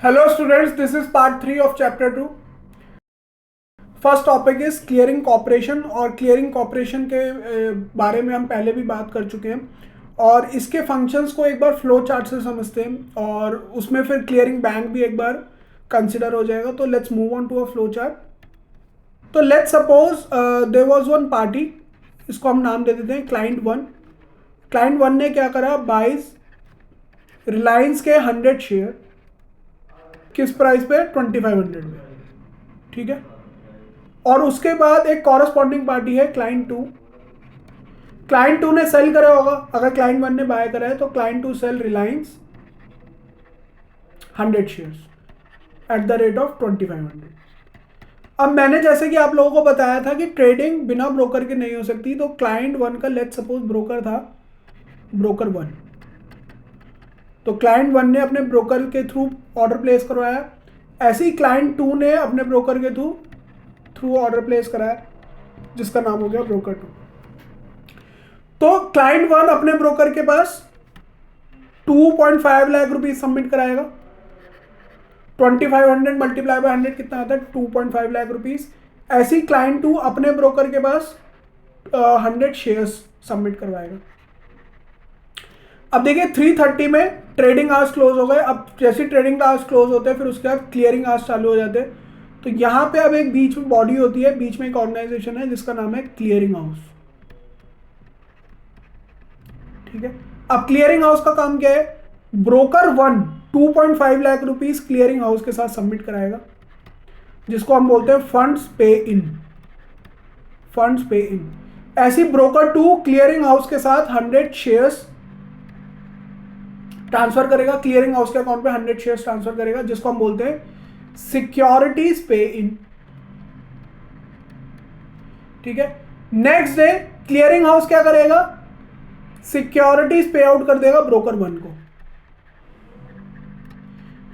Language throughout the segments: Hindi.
Hello students, this is part 3 of chapter 2. First topic is clearing corporation. और क्लियरिंग कॉपरेशन के बारे में हम पहले भी बात कर चुके हैं और इसके फंक्शंस को एक बार फ्लो चार्ट से समझते हैं और उसमें फिर क्लियरिंग बैंक भी एक बार कंसिडर हो जाएगा। तो let's move on to a flow chart. तो let's suppose there was one party, इसको हम नाम दे देते हैं क्लाइंट वन। क्लाइंट वन ने क्या करा, बाइज रिलायंस के 100 शेयर किस प्राइस पे, 2500 में, ठीक है। और उसके बाद एक कॉरस्पॉन्डिंग पार्टी है क्लाइंट टू। क्लाइंट टू ने सेल करा होगा, अगर क्लाइंट वन ने बाय करा है तो client to sell Reliance 100 shares at the rate of 2500। अब मैंने जैसे कि आप लोगों को बताया था कि ट्रेडिंग बिना ब्रोकर के नहीं हो सकती, तो क्लाइंट वन का लेट्स सपोज ब्रोकर था ब्रोकर वन। तो क्लाइंट वन ने अपने ब्रोकर के थ्रू ऑर्डर प्लेस करवाया, ऐसे ही क्लाइंट टू ने अपने ब्रोकर के थ्रू ऑर्डर प्लेस कराया जिसका नाम हो गया ब्रोकर टू। तो क्लाइंट वन अपने ब्रोकर के पास 2.5 लाख रुपीज सबमिट कराएगा। 2500 मल्टीप्लाई बाय 100 कितना आता है, 2.5 लाख रुपीज। ऐसी क्लाइंट टू अपने ब्रोकर के पास 100 शेयर्स सबमिट करवाएगा। अब देखिए 3:30 में ट्रेडिंग आवर्स क्लोज हो गए। अब जैसे ट्रेडिंग आवर्स क्लोज होते हैं फिर उसके बाद क्लियरिंग आवर्स चालू हो जाते हैं। तो यहां पे अब एक बीच में बॉडी होती है, बीच में एक ऑर्गेनाइजेशन है जिसका नाम है क्लियरिंग हाउस, ठीक है। अब क्लियरिंग हाउस का काम क्या है, broker one 2.5 lakh rupees clearing house के साथ सबमिट कराएगा जिसको हम बोलते हैं फंड्स पे इन। फंड्स पे इन। ऐसी ब्रोकर टू क्लियरिंग हाउस के साथ 100 शेयर्स ट्रांसफर करेगा, क्लियरिंग हाउस के अकाउंट पे 100 शेयर्स ट्रांसफर करेगा जिसको हम बोलते हैं सिक्योरिटीज पे इन, ठीक है। नेक्स्ट डे क्लियरिंग हाउस क्या करेगा, सिक्योरिटीज पे आउट कर देगा ब्रोकर वन को।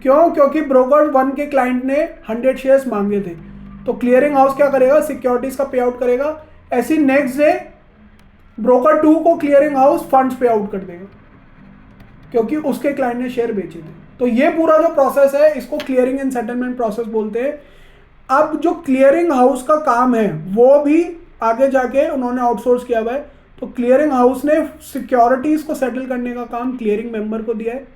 क्यों, क्योंकि ब्रोकर वन के क्लाइंट ने 100 शेयर्स मांगे थे, तो क्लियरिंग हाउस क्या करेगा, सिक्योरिटीज का पे आउट करेगा। ऐसी नेक्स्ट डे ब्रोकर टू को क्लियरिंग हाउस फंड्स पे आउट कर देगा क्योंकि उसके क्लाइंट ने शेयर बेचे थे। तो ये पूरा जो प्रोसेस है इसको क्लियरिंग एंड सेटलमेंट प्रोसेस बोलते हैं। अब जो क्लियरिंग हाउस का काम है वो भी आगे जाके उन्होंने आउटसोर्स किया हुआ है। तो क्लियरिंग हाउस ने सिक्योरिटीज को सेटल करने का काम क्लियरिंग मेंबर को दिया है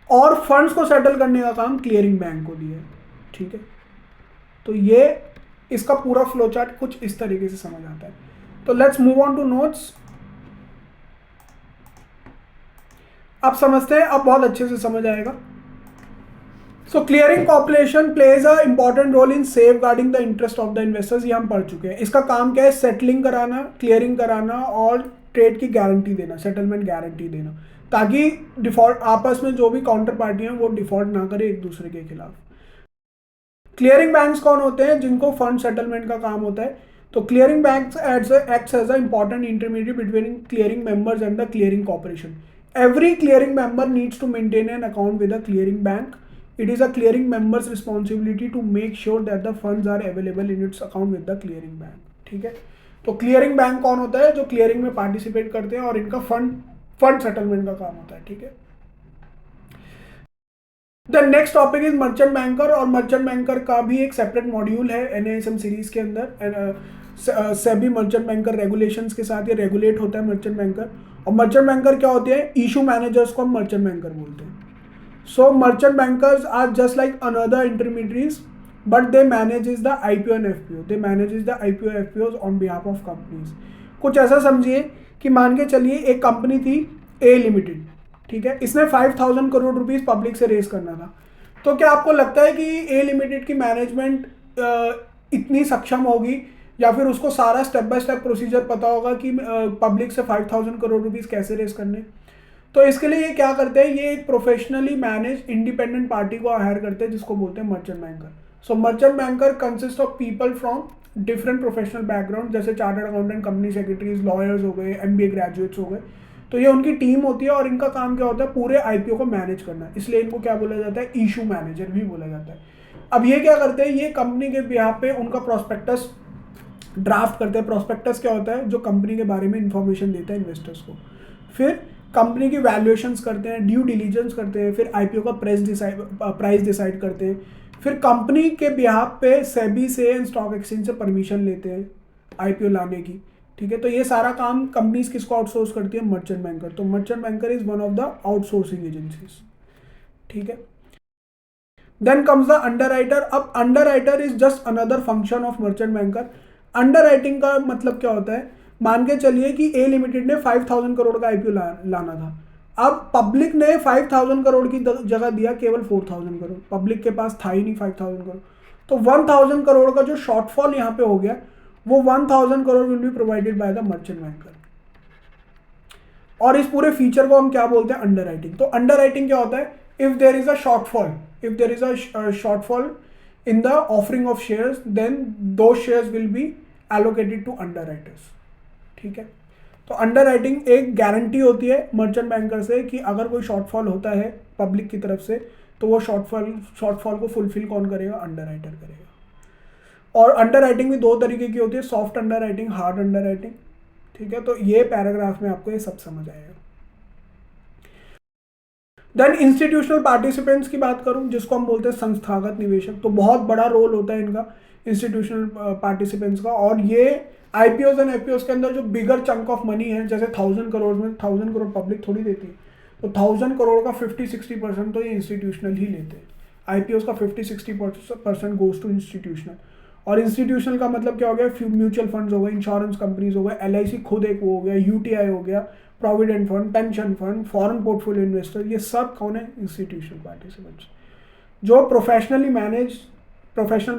और फंड्स को सेटल करने का काम क्लियरिंग बैंक को दिया है, ठीक है। तो ये इसका पूरा फ्लो चार्ट कुछ इस तरीके से समझ आता है। तो let's move on to notes. अब समझते हैं, अब बहुत अच्छे से समझ आएगा। So clearing corporation plays a important role in safeguarding the interest of the investors. ये हम पढ़ चुके हैं। इसका काम क्या है, सेटलिंग कराना, क्लियरिंग कराना और ट्रेड की गारंटी देना, सेटलमेंट गारंटी देना, ताकि डिफॉल्ट आपस में जो भी काउंटर पार्टी हैं वो डिफॉल्ट ना करे एक दूसरे के खिलाफ। क्लियरिंग बैंक्स कौन होते हैं, जिनको फंड सेटलमेंट का काम होता है। तो clearing banks acts as a important intermediate between clearing members and the clearing corporation. Every clearing member needs to maintain an account with a clearing bank. It is a clearing member's responsibility to make sure that the funds are available in its account with the clearing bank. ठीक है। तो क्लियरिंग बैंक कौन होता है, जो क्लियरिंग में पार्टिसिपेट करते हैं और इनका फंड सेटलमेंट का काम होता है, ठीक है। The next topic is merchant banker. और मर्चेंट बैंकर का भी एक सेपरेट मॉड्यूल है NASM सीरीज के अंदर। सेबी मर्चेंट बैंकर रेगुलेशंस के साथ ये रेगुलेट होता है मर्चेंट बैंकर। और मर्चेंट बैंकर क्या होते हैं, इशू मैनेजर्स को हम मर्चेंट बैंकर बोलते हैं। So merchant bankers are just like another intermediaries but they manages the IPO and FPO। They manages the IPO FPOs on behalf of companies. कुछ ऐसा समझिए कि मान के चलिए एक कंपनी थी A लिमिटेड, ठीक है। इसने 5000 करोड़ रुपीस पब्लिक से रेस करना था। तो क्या आपको लगता है कि A लिमिटेड की मैनेजमेंट इतनी सक्षम होगी या फिर उसको सारा स्टेप बाय स्टेप प्रोसीजर पता होगा कि पब्लिक से 5000 करोड़ रुपीस कैसे रेस करने। तो इसके लिए ये क्या करते हैं, ये एक प्रोफेशनली मैनेज इंडिपेंडेंट पार्टी को हायर करते हैं जिसको बोलते हैं merchant banker. So merchant banker consist of people from different professional background, जैसे chartered accountant, company secretaries, lawyers हो गए, MBA ग्रेजुएट्स हो गए। तो ये उनकी टीम होती है और इनका काम क्या होता है, पूरे IPO को मैनेज करना। इसलिए इनको क्या बोला जाता है, इशू मैनेजर भी बोला जाता है। अब ये क्या करते हैं, ये कंपनी के बिहाफ पे उनका प्रोस्पेक्टस ड्राफ्ट करते हैं। प्रोस्पेक्टस क्या होता है, जो कंपनी के बारे में इंफॉर्मेशन देता है इन्वेस्टर्स को। फिर कंपनी की वैल्यूएशंस करते हैं, ड्यू डिलीजेंस करते हैं, फिर आईपीओ का प्राइस डिसाइड करते हैं, फिर कंपनी के बिहाफ पे सेबी से एंड स्टॉक एक्सचेंज से परमिशन लेते हैं आईपीओ लाने की। ठीक है, तो ये सारा काम कंपनीज किसको आउटसोर्स करती है? Merchant banker. तो merchant banker is one of the outsourcing agencies. ठीक है, देन कम्स द अंडरराइटर। अब underwriter is just another function of merchant banker. Underwriting का मतलब क्या होता है? मान के चलिए कि ए लिमिटेड ने 5000 करोड़ का आईपीओ लाना था। अब पब्लिक ने 5000 करोड़ की जगह दिया केवल 4000 करोड़, पब्लिक के पास था ही नहीं 5000 करोड़। तो 1000 करोड़ का जो शॉर्टफॉल यहाँ पे हो गया, वो 1000 crore will be provided by the merchant banker. और इस पूरे फीचर को हम क्या बोलते हैं? अंडरराइटिंग। तो अंडरराइटिंग क्या होता है? If there is a shortfall in the offering of shares, then those shares will be allocated to underwriters। ठीक है, तो अंडरराइटिंग एक गारंटी होती है मर्चेंट बैंकर से कि अगर कोई शॉर्टफॉल होता है पब्लिक की तरफ से, तो वो शॉर्टफॉल को फुलफिल कौन करेगा? अंडरराइटर करेगा। और अंडरराइटिंग भी दो तरीके की होती है, सॉफ्ट अंडरराइटिंग, हार्ड अंडरराइटिंग। ठीक है, तो ये पैराग्राफ में आपको ये सब समझ आएगा। देन इंस्टीट्यूशनल पार्टिसिपेंट्स की बात करूं, जिसको हम बोलते हैं संस्थागत निवेशक, तो बहुत बड़ा रोल होता है इनका, इंस्टीट्यूशनल पार्टिसिपेंट्स का। और ये आईपीओज एंड एफपीओज के अंदर जो बिगर चंक ऑफ मनी है, जैसे 1000 करोड़ में 1000 करोड़ पब्लिक थोड़ी देती है, तो 1000 करोड़ का 50-60% तो ये इंस्टीट्यूशनल ही लेते हैं। आईपीओज का 50-60% गोज टू इंस्टीट्यूशनल। और इंस्टीट्यूशनल का मतलब क्या हो गया? म्यूचुअल फंड्स हो गए, इंश्योरेंस कंपनीज हो गए, एलआईसी खुद एक वो हो गया, यूटीआई हो गया, provident fund, pension fund, foreign portfolio investor, ये सब कौन है? इंस्टीट्यूशनल पार्टिसिपेंट्स, जो प्रोफेशनल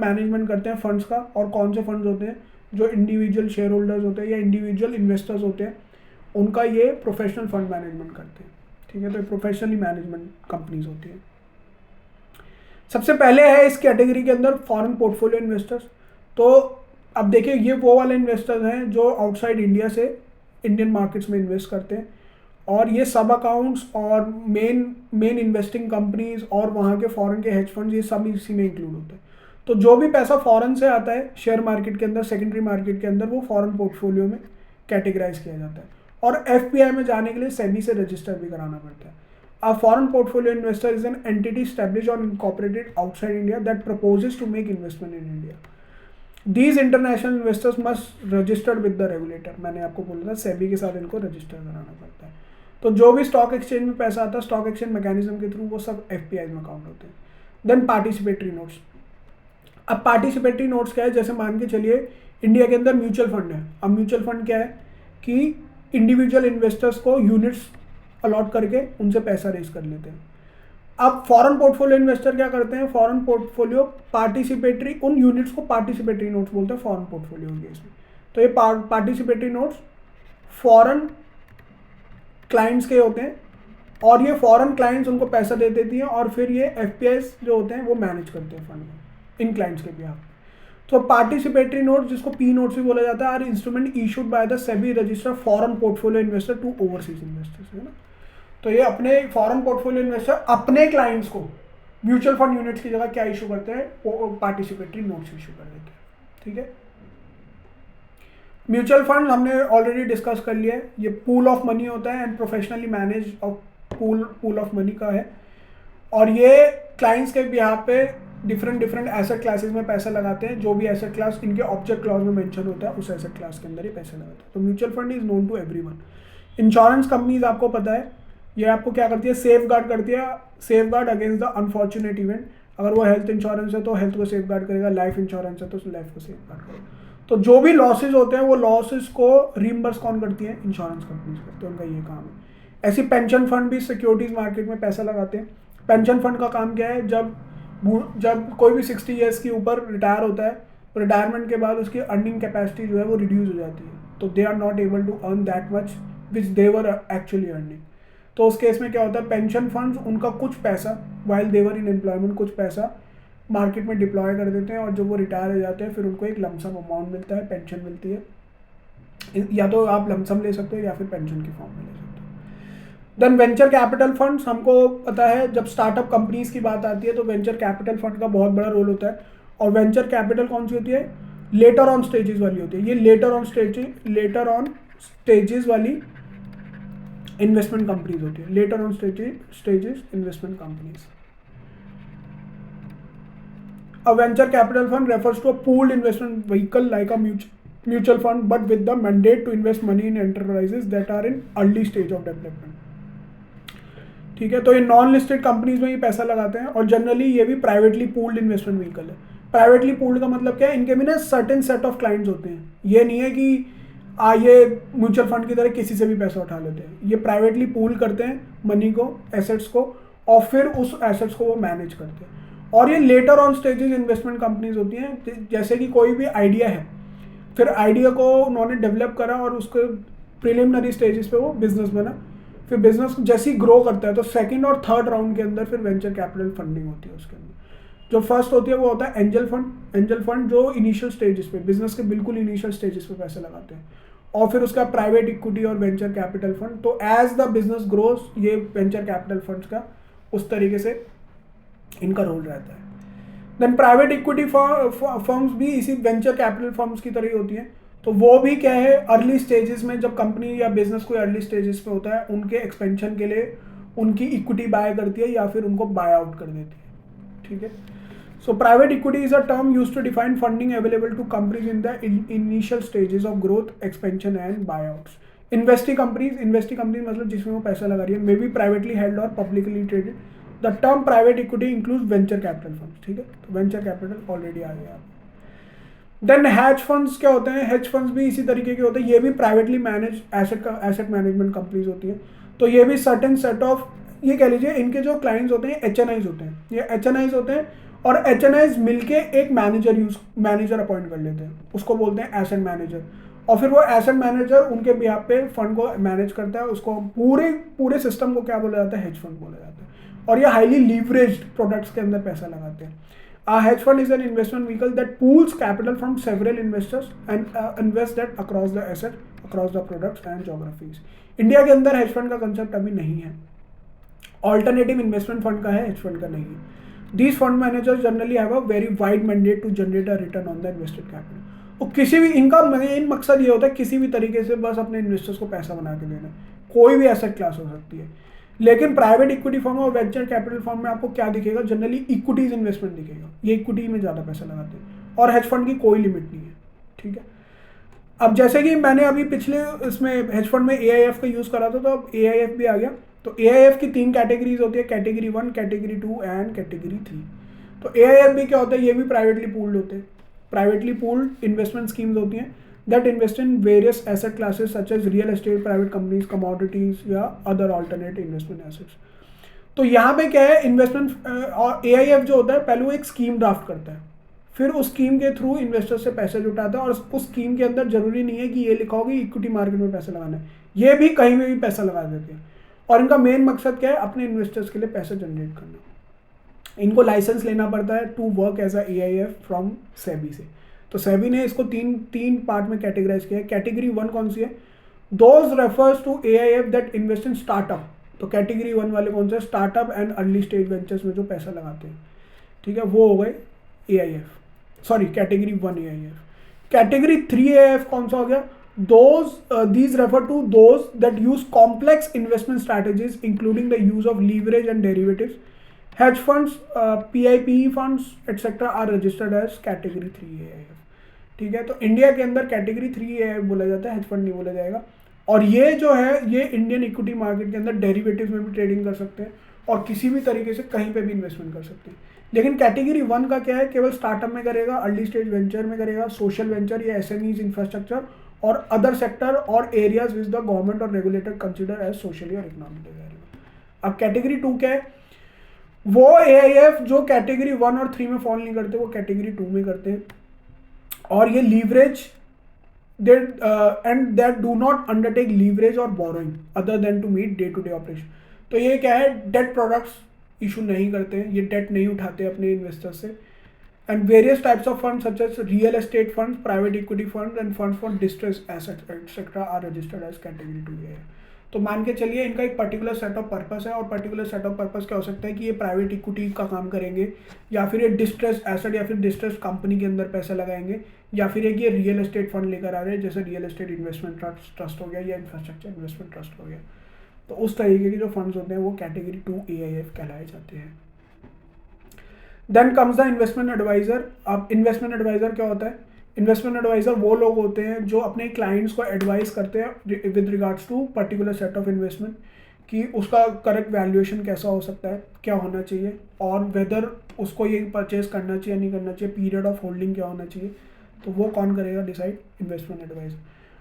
मैनेजमेंट करते हैं फंड्स का। और कौन से फंड्स होते हैं? जो इंडिविजुअल शेयर होल्डर्स होते हैं या इंडिविजुअल इन्वेस्टर्स होते हैं, उनका ये प्रोफेशनल फंड मैनेजमेंट करते हैं। ठीक है, तो प्रोफेशनली मैनेजमेंट कंपनीज होती है। सबसे पहले है इस कैटेगरी के अंदर फॉरेन पोर्टफोलियो इन्वेस्टर्स। तो अब देखिए, ये वो वाले इन्वेस्टर्स हैं जो आउटसाइड इंडिया से इंडियन मार्केट्स में इन्वेस्ट करते हैं, और ये सब अकाउंट्स और मेन इन्वेस्टिंग कंपनीज और वहाँ के फॉरेन के हेज फंड्स, ये सब इसी में इंक्लूड होते हैं। तो जो भी पैसा फॉरेन से आता है शेयर मार्केट के अंदर, सेकेंडरी मार्केट के अंदर, वो फॉरेन पोर्टफोलियो में कैटेगराइज किया जाता है। और एफपीआई में जाने के लिए सेबी से रजिस्टर भी कराना पड़ता है। A foreign portfolio investor is an entity established or incorporated outside India that proposes to make investment in India. These international investors must register with the regulator। मैंने आपको बोला था सेबी के साथ इनको रजिस्टर कराना पड़ता है। तो जो भी स्टॉक एक्सचेंज में पैसा आता है, स्टॉक एक्सचेंज मैकेनिज्म के थ्रू, वो सब एफपीआई में काउंट होते हैं। Then participatory notes. अब पार्टिसिपेटरी नोट्स क्या है? जैसे मान के चलिए इंडिया के अंदर म्यूचुअल फंड है। अब म्यूचुअल फंड क्या है कि इंडिविजुअल इन्वेस्टर्स को यूनिट्स अलॉट करके उनसे पैसा रेज कर लेते हैं। अब फॉरेन पोर्टफोलियो इन्वेस्टर क्या करते हैं? फॉरेन पोर्टफोलियो पार्टिसिपेटरी, उन यूनिट्स को पार्टिसिपेटरी नोट्स बोलते हैं फॉरेन पोर्टफोलियो केस में। तो ये पार्टिसिपेटरी नोट्स फॉरेन क्लाइंट्स के होते हैं, और ये फॉरेन क्लाइंट्स उनको पैसा दे देती हैं, और फिर ये एफपीआईज जो होते हैं वो मैनेज करते हैं फंड इन क्लाइंट्स के बिहाफ। तो पार्टिसिपेटरी नोट्स, जिसको पी नोट्स भी बोला जाता है, are instrument issued by the SEBI registered foreign portfolio investor to overseas investors, है ना। तो ये अपने फॉरेन पोर्टफोलियो इन्वेस्टर अपने क्लाइंट्स को म्यूचुअल फंड यूनिट्स की जगह क्या इशू करते हैं? पार्टिसिपेटरी नोट्स इशू कर देते हैं। ठीक है, म्यूचुअल फंड हमने ऑलरेडी डिस्कस कर लिया है। ये पूल ऑफ मनी होता है and professionally manage pool of money का है, और ये क्लाइंट्स के बिहाफ पे डिफरेंट एसेट क्लासेस में पैसा लगाते हैं। जो भी एसेट क्लास इनके ऑब्जेक्ट क्लॉज में मेंशन होता है, उस एसेट क्लास के अंदर ही पैसा लगाते हैं। तो mutual fund is known to everyone. Insurance companies आपको पता है, ये आपको क्या करती है? सेफ गार्ड करती है, safe guard against the unfortunate event. अगर वो हेल्थ इंश्योरेंस है तो हेल्थ को सेफ गार्ड करेगा, लाइफ इंश्योरेंस है तो लाइफ को सेफ गार्ड करेगा। तो जो भी लॉसेज होते हैं, वो लॉसेज को रीइंबर्स कौन करती है? इंश्योरेंस कंपनीज करते हैं, उनका ये काम है। ऐसी पेंशन फंड भी सिक्योरिटीज मार्केट में पैसा लगाते हैं। पेंशन फंड का काम क्या है? जब कोई भी 60 ईयर्स के ऊपर रिटायर होता है, तो रिटायरमेंट के बाद उसकी अर्निंग कैपेसिटी जो है वो रिड्यूस हो जाती है, तो they are not able to earn that much which they were actually earning. तो उस केस में क्या होता है? पेंशन फंड्स उनका कुछ पैसा वाइल देवर इन एम्प्लॉयमेंट, कुछ पैसा मार्केट में डिप्लॉय कर देते हैं, और जब वो रिटायर हो जाते हैं फिर उनको एक लमसम अमाउंट मिलता है, पेंशन मिलती है। या तो आप लमसम ले सकते हो या फिर पेंशन की फॉर्म में ले सकते हो। देन वेंचर कैपिटल फंड्स, हमको पता है जब स्टार्टअप कंपनीज की बात आती है तो वेंचर कैपिटल फंड का बहुत बड़ा रोल होता है। और वेंचर कैपिटल कौन सी होती है? लेटर ऑन स्टेजेस वाली होती है। ये लेटर ऑन स्टेजेस वाली इन्वेस्टमेंट कंपनीज होती है, later on stages investment companies. A venture capital fund refers to a pooled investment vehicle like a mutual fund, but with the mandate to invest money in enterprises that are in early stage of development. ठीक है, तो ये नॉन लिस्टेड कंपनीज में ये पैसा लगाते हैं और जनरली ये भी प्राइवेटली पूल्ड इन्वेस्टमेंट व्हीकल है. प्राइवेटली पूल्ड का मतलब क्या है, इनके भी ना सर्टेन सेट ऑफ क्लाइंट्स होते हैं. ये नहीं है कि ये म्यूचुअल फंड की तरह किसी से भी पैसा उठा लेते हैं. ये प्राइवेटली पूल करते हैं मनी को, एसेट्स को, और फिर उस एसेट्स को वो मैनेज करते हैं. और ये later on stages investment companies होती हैं. जैसे कि कोई भी आइडिया है, फिर आइडिया को उन्होंने डेवलप करा और उसके प्रिलिमिनरी स्टेजेस पे वो बिजनेस बना. फिर बिजनेस जैसे ही ग्रो करता है तो सेकंड और थर्ड राउंड के अंदर फिर वेंचर कैपिटल फंडिंग होती है. उसके अंदर जो फर्स्ट होती है वो होता है एंजल फंड. एंजल फंड जो इनिशियल स्टेजेस पे, बिजनेस के बिल्कुल इनिशियल स्टेजेस पे पैसे लगाते हैं. और फिर उसका प्राइवेट इक्विटी और वेंचर कैपिटल फंड. तो एज द बिजनेस ग्रोस ये वेंचर कैपिटल फंड्स का उस तरीके से इनका रोल रहता है. देन प्राइवेट इक्विटी फर्म्स भी इसी वेंचर कैपिटल फर्म्स की तरह ही होती हैं. तो वो भी क्या है, अर्ली स्टेजेस में जब कंपनी या बिजनेस कोई अर्ली स्टेजेस पे होता है, उनके एक्सपेंशन के लिए उनकी इक्विटी बाय करती है या फिर उनको बाय आउट कर देती है. ठीक है. So private equity is a term used to define funding available to companies in the initial stages of growth, expansion and buyouts. Investee companies मतलब जिसमें वो पैसा लगा रही है, मे बी प्राइवेटली हेल्ड और publicly traded. The term private equity includes venture capital funds. ठीक है, तो वेंचर कैपिटल ऑलरेडी आ गया. देन हैज फंड्स क्या होते हैं, हैज फंड्स भी इसी तरीके के होते हैं. ये भी privately manage asset management companies होती हैं. तो ये भी सर्टेन सेट ऑफ, ये कह लीजिए इनके जो क्लाइंट्स होते हैं एचएनआईज होते हैं. ये एचएनआईज होते हैं और एचएनआईज मिलके एक मैनेजर अपॉइंट कर लेते हैं. उसको बोलते हैं एसेट मैनेजर. और फिर वो एसेट मैनेजर उनके बिहाफ पे फंड को मैनेज करता है. उसको पूरे सिस्टम को क्या बोला जाता है, हेज फंड बोला जाता है. और ये हाईली लीवरेज्ड प्रोडक्ट्स के अंदर पैसा लगाते हैं. A hedge fund is an investment vehicle that pools capital from several investors and invests that across the asset, across the products and geographies. India के अंदर hedge fund का कंसेप्ट अभी नहीं है. Alternative investment fund का है, hedge fund का नहीं है. These fund managers generally have a very wide mandate to generate a return on the invested capital. और किसी भी इनका मेन मकसद ये होता है किसी भी तरीके से बस अपने इन्वेस्टर्स को पैसा बना के देना. कोई भी एसेट क्लास हो सकती है. लेकिन प्राइवेट इक्विटी फर्म और वेंचर कैपिटल फर्म में आपको क्या दिखेगा, जनरली इक्विटीज इन्वेस्टमेंट दिखेगा. ये इक्विटी में ज़्यादा पैसा लगाते हैं और हेज फंड की कोई लिमिट नहीं है. ठीक है. अब जैसे कि मैंने अभी पिछले इसमें हेज फंड में एआईएफ का यूज़ करा था, तो अब एआईएफ भी आ गया. तो एआईएफ की 3 कैटेगरीज होती है, कैटेगरी 1, कैटेगरी 2 एंड कैटेगरी 3. तो एआईएफ भी क्या होता है, ये भी प्राइवेटली पूल्ड होते हैं. प्राइवेटली पूल्ड इन्वेस्टमेंट स्कीम्स होती हैं that invest in various asset classes such as real estate, private companies, commodities या other alternate investment assets. तो यहाँ पे क्या है, इन्वेस्टमेंट और एआईएफ जो होता है पहले वो एक स्कीम ड्राफ्ट करता है, फिर उस स्कीम के थ्रू इन्वेस्टर से पैसे जुटाता है. और उस स्कीम के अंदर जरूरी नहीं है कि ये लिखा होगा इक्विटी मार्केट में पैसा लगाना है, ये भी कहीं में भी पैसा लगा देते हैं. और इनका मेन मकसद क्या है, अपने इन्वेस्टर्स के लिए पैसा जनरेट करना. इनको लाइसेंस लेना पड़ता है to work as a AIF from SEBI से. तो सेबी ने इसको तीन पार्ट में कैटेगराइज किया है. कैटेगरी 1 कौन सी है, those refers to AIF that invest in startup. तो कैटेगरी 1 वाले कौन से, startup and early stage ventures में जो पैसा लगाते हैं. ठीक है, वो हो गए AIF, sorry category 1 AIF. Category 3 AIF कौन सा हो गया, these refer to those that use complex investment strategies including the use of leverage and derivatives. Hedge funds, PIPE funds etc. are registered as category 3 AIF. ठीक है, तो इंडिया के अंदर कैटेगरी 3 AIF बोला जाता है, हेज फंड नहीं बोला जाएगा. और ये जो है ये इंडियन इक्विटी मार्केट के अंदर डेरिवेटिव में भी ट्रेडिंग कर सकते हैं और किसी भी तरीके से कहीं पे भी इन्वेस्टमेंट कर सकते हैं. लेकिन कैटेगरी 1 का क्या है, केवल स्टार्टअप में करेगा, अर्ली स्टेज वेंचर में करेगा, सोशल वेंचर या एसएमईज इंफ्रास्ट्रक्चर और अदर सेक्टर और एरियाज विच द गवर्नमेंट और रेगुलेटर कंसिडर एज सोशली और इकोनॉमिक. अब कैटेगरी 2 क्या है, वो एआईएफ जो कैटेगरी 1 और 3 में फॉल नहीं करते, वो कैटेगरी 2 में करते हैं. और ये leverage and that do not undertake leverage or borrowing other than to meet day to day operation. तो ये क्या है, डेट प्रोडक्ट्स इशू नहीं करते हैं, ये डेट नहीं उठाते अपने इन्वेस्टर्स से. And various types of fund such as real estate fund, private equity fund and fund for distress assets etcetera are registered as category 2 है. तो मान के चलिए इनका एक पर्टिकुलर सेट ऑफ पर्पस है, और पर्टिकुलर सेट ऑफ पर्पस क्या हो सकता है कि ये प्राइवेट इक्विटी का काम करेंगे, या फिर ये डिस्ट्रेस एसेट या फिर डिस्ट्रेस कंपनी के अंदर पैसा लगाएंगे, या फिर एक ये रियल एस्टेट फंड लेकर आ रहे हैं, जैसे रियल एस्टेट इन्वेस्टमेंट ट्रस्ट हो गया या इंफ्रास्ट्रक्चर इन्वेस्टमेंट ट्रस्ट हो गया. तो उस तरीके के जो फंड्स होते हैं वो कैटेगरी 2 AIF कहलाए जाते हैं। Then comes the investment adviser. अब इन्वेस्टमेंट एडवाइजर क्या होता है? इन्वेस्टमेंट एडवाइजर वो लोग होते हैं जो अपने क्लाइंट्स को एडवाइस करते हैं with regards to particular set of investment, कि उसका करेक्ट वैल्यूएशन कैसा हो सकता है, क्या होना चाहिए, और वेदर उसको ये परचेज करना चाहिए नहीं करना चाहिए, पीरियड ऑफ होल्डिंग क्या होना चाहिए, तो वो कौन करेगा डिसाइड? Investment adviser.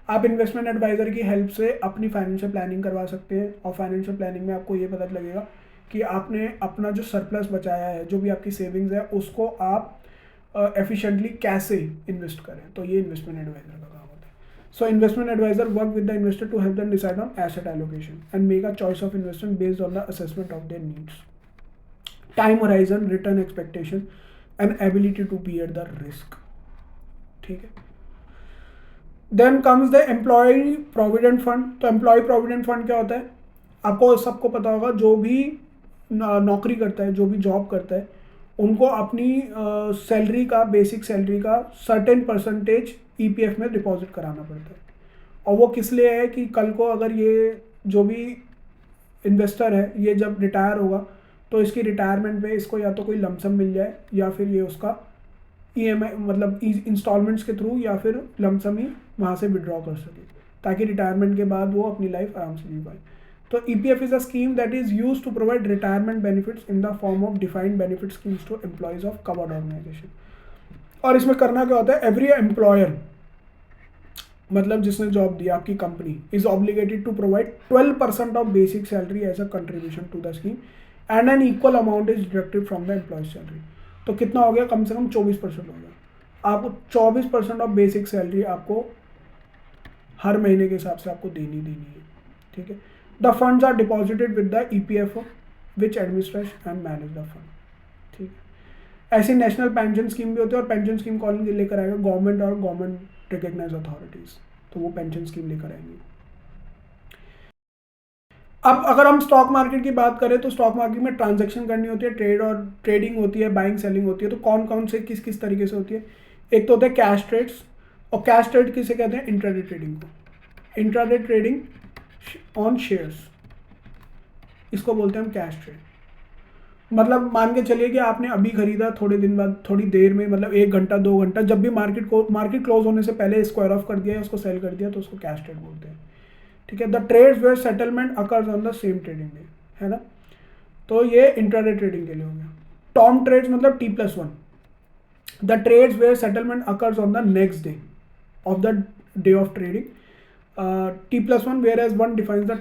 आप इन्वेस्टमेंट एडवाइजर की हेल्प से अपनी फाइनेंशियल प्लानिंग करवा सकते हैं, और फाइनेंशियल प्लानिंग में आपको ये पता लगेगा कि आपने अपना जो सरप्लस बचाया है, जो भी आपकी सेविंग्स है, उसको आप एफिशिएंटली कैसे इन्वेस्ट करें। तो ये इन्वेस्टमेंट एडवाइजर का काम होता है। So investment adviser work with the investor to help them decide on asset allocation and make a choice of investment based on the assessment of their needs, time horizon, return expectation and ability to bear the risk. ठीक है। Then comes the employ provident fund. तो एम्प्लॉय प्रोविडेंट फंड क्या होता है? आपको सबको पता होगा, जो भी नौकरी करता है, जो भी जॉब करता है, उनको अपनी सैलरी का, बेसिक सैलरी का सर्टेन परसेंटेज EPF में डिपॉजिट कराना पड़ता है। और वो किस लिए है? कि कल को अगर ये जो भी इन्वेस्टर है ये जब रिटायर होगा तो इसकी रिटायरमेंट पे इसको या तो कोई लमसम मिल जाए, या फिर ये उसका EMI मतलब इंस्टॉलमेंट्स के थ्रू, या फिर लमसम ही वहाँ से विड्रॉ कर सके, ताकि रिटायरमेंट के बाद वो अपनी लाइफ आराम से जी पाए। तो EPF is a scheme that is used to provide retirement benefits in the form of defined benefit schemes to employees of covered organization। और इसमें करना क्या होता है? एवरी एम्प्लॉयर, मतलब जिसने जॉब दिया, आपकी company, is obligated to provide 12% of basic salary as a contribution to the scheme and an equal amount is deducted from the employ salary. तो कितना हो गया? कम से कम 24% हो गया। आपको 24% ऑफ बेसिक सैलरी आपको हर महीने के हिसाब से आपको देनी है। ठीक है। The funds are deposited with the EPFO, which administers and manage the fund। ठीक है। ऐसी नेशनल पेंशन स्कीम भी होती है, और पेंशन स्कीम कौन लेकर आएगा? गवर्नमेंट और गवर्नमेंट रिकग्नाइज अथॉरिटीज, तो वो पेंशन स्कीम लेकर आएंगे। अब अगर हम स्टॉक मार्केट की बात करें, तो स्टॉक मार्केट में ट्रांजैक्शन करनी होती है, ट्रेड और ट्रेडिंग होती है, बाइंग सेलिंग होती है। तो कौन कौन से किस किस तरीके से होती है? एक तो होता है कैश ट्रेड्स, और कैश ट्रेड किसे कहते हैं? इंट्राडे ट्रेडिंग को। इंट्राडे ट्रेडिंग ऑन शेयर्स, इसको बोलते हैं हम कैश ट्रेड। मतलब मान के चलिए कि आपने अभी खरीदा, थोड़े दिन बाद, थोड़ी देर में, मतलब 1 घंटा 2 घंटा, जब भी मार्केट क्लोज होने से पहले स्क्वायर ऑफ कर दिया, उसको सेल कर दिया, तो उसको कैश ट्रेड बोलते हैं। ठीक है। The trades where settlement occurs on the same trading day, है ना। तो ये इंट्राडे ट्रेडिंग के लिए हो गया। टॉम ट्रेड्स मतलब T+1, the trades where settlement occurs on the next day of the day of trading. T+1 whereas one defines the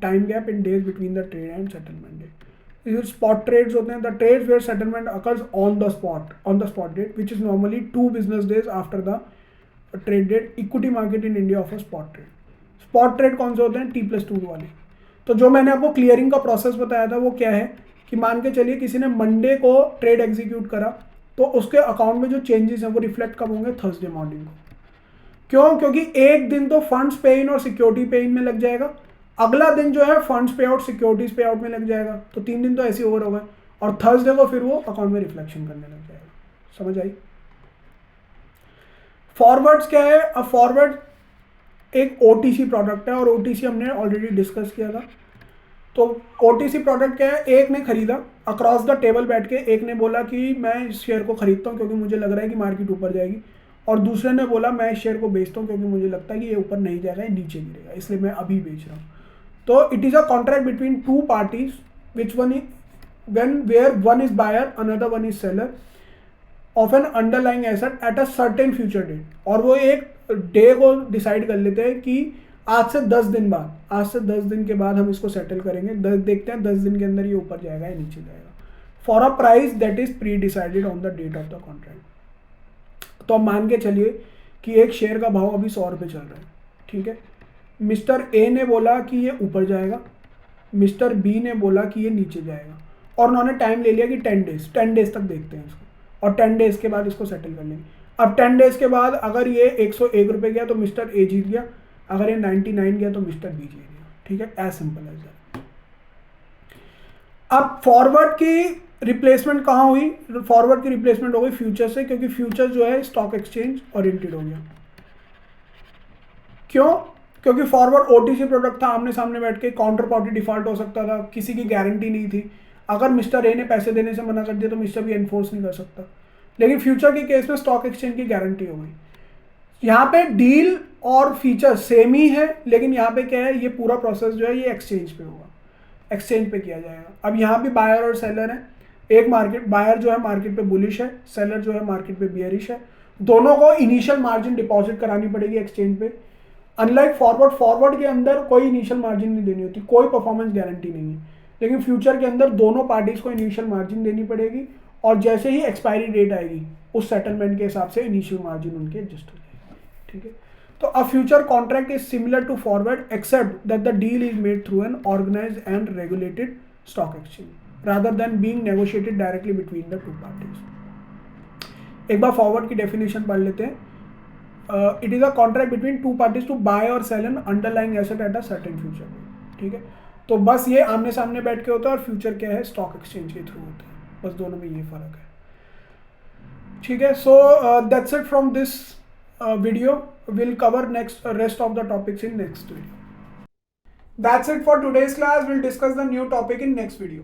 time gap in days between the trade and settlement date। इधर spot trades होते हैं, the trades where settlement occurs on the spot date, which is normally 2 business days after the trade date। Equity market in India offers spot trade। spot trade कौन से होते हैं? T+2 वाले। तो जो मैंने आपको क्लियरिंग का प्रोसेस बताया था वो क्या है? कि मान के चलिए किसी ने मंडे को ट्रेड एग्जीक्यूट करा, तो उसके अकाउंट में जो चेंजेस हैं वो रिफ्लेक्ट कब होंगे? थर्सडे मॉर्निंग को। क्यों? क्योंकि एक दिन तो फंड्स पे इन और सिक्योरिटी पे इन में लग जाएगा, अगला दिन जो है फंड्स पे आउट, सिक्योरिटीज पे आउट में लग जाएगा, तो 3 दिन तो ऐसे ओवर हो गए, और थर्सडे को फिर वो अकाउंट में रिफ्लेक्शन करने लग जाएगा। समझ आई? फॉरवर्ड्स क्या है? अब फॉरवर्ड एक OTC प्रोडक्ट है, और OTC हमने ऑलरेडी डिस्कस किया था। तो OTC प्रोडक्ट क्या है? एक ने खरीदा अक्रॉस द टेबल बैठ के, एक ने बोला कि मैं इस शेयर को खरीदता हूँ क्योंकि मुझे लग रहा है कि मार्केट ऊपर जाएगी, और दूसरे ने बोला मैं इस शेयर को बेचता हूँ क्योंकि मुझे लगता है कि ये ऊपर नहीं जाएगा, ये नीचे गिरेगा, इसलिए मैं अभी बेच रहा हूँ। तो it is a contract between 2 parties which one where one is buyer another one is seller of an underlying asset at a certain future date. और वो एक डे को डिसाइड कर लेते हैं कि आज से 10 दिन के बाद हम इसको सेटल करेंगे, देखते हैं 10 दिन के अंदर ये ऊपर जाएगा या नीचे जाएगा, for a price that is pre decided on the date of the contract. तो मान के चलिए कि एक शेयर का भाव अभी 100 रुपये चल रहा है। ठीक है। मिस्टर ए ने बोला कि ये ऊपर जाएगा, मिस्टर बी ने बोला कि ये नीचे जाएगा, और उन्होंने टाइम ले लिया कि 10 डेज तक देखते हैं इसको, और 10 डेज के बाद इसको सेटल कर लेंगे। अब 10 डेज के बाद अगर ये 101 रुपये गया तो मिस्टर ए जीत गया, अगर ये 99 गया तो मिस्टर बी जीत गया। ठीक है। As simple as that. अब फॉरवर्ड की रिप्लेसमेंट कहाँ हुई? फॉरवर्ड की रिप्लेसमेंट हो गई फ्यूचर से, क्योंकि फ्यूचर जो है स्टॉक एक्सचेंज ओरिएंटेड हो गया। क्यों? क्योंकि फॉरवर्ड ओटीसी प्रोडक्ट था, आमने सामने बैठ के काउंटर पार्टी डिफॉल्ट हो सकता था, किसी की गारंटी नहीं थी। अगर मिस्टर ए ने पैसे देने से मना कर दिया तो मिस्टर बी एनफोर्स नहीं कर सकता। लेकिन फ्यूचर के केस में स्टॉक एक्सचेंज की गारंटी हो गई। यहाँ पे डील और फीचर सेम ही है, लेकिन यहाँ पे क्या है, ये पूरा प्रोसेस जो है ये एक्सचेंज पे होगा, एक्सचेंज पे किया जाएगा। अब यहाँ भी बायर और सेलर है। एक मार्केट बायर जो है मार्केट पे बुलिश है, सेलर जो है मार्केट पे बियरिश है। दोनों को इनिशियल मार्जिन डिपॉजिट करानी पड़ेगी एक्सचेंज पे। अनलाइक फॉरवर्ड के अंदर कोई इनिशियल मार्जिन नहीं देनी होती, कोई परफॉर्मेंस गारंटी नहीं है। लेकिन फ्यूचर के अंदर दोनों पार्टीज को इनिशियल मार्जिन देनी पड़ेगी, और जैसे ही एक्सपायरी डेट आएगी उस सेटलमेंट के हिसाब से इनिशियल मार्जिन उनके एडजस्ट हो जाएगी। ठीक है, तो a future contract is similar to forward except that the deal is made through an organised and regulated stock exchange rather than being negotiated directly between the two parties. एक बार फॉरवर्ड की डेफिनेशन पढ़ लेते हैं। It is a contract between two parties to buy or sell an underlying asset at a certain future. ठीक है, तो बस ये आमने सामने बैठ के होता है, और फ्यूचर क्या है, स्टॉक एक्सचेंज के थ्रू होता है। बस दोनों में ये फर्क है। ठीक है, so that's it from this video. We'll cover rest of the topics in next video. That's it for today's class. We'll discuss the new topic in next video.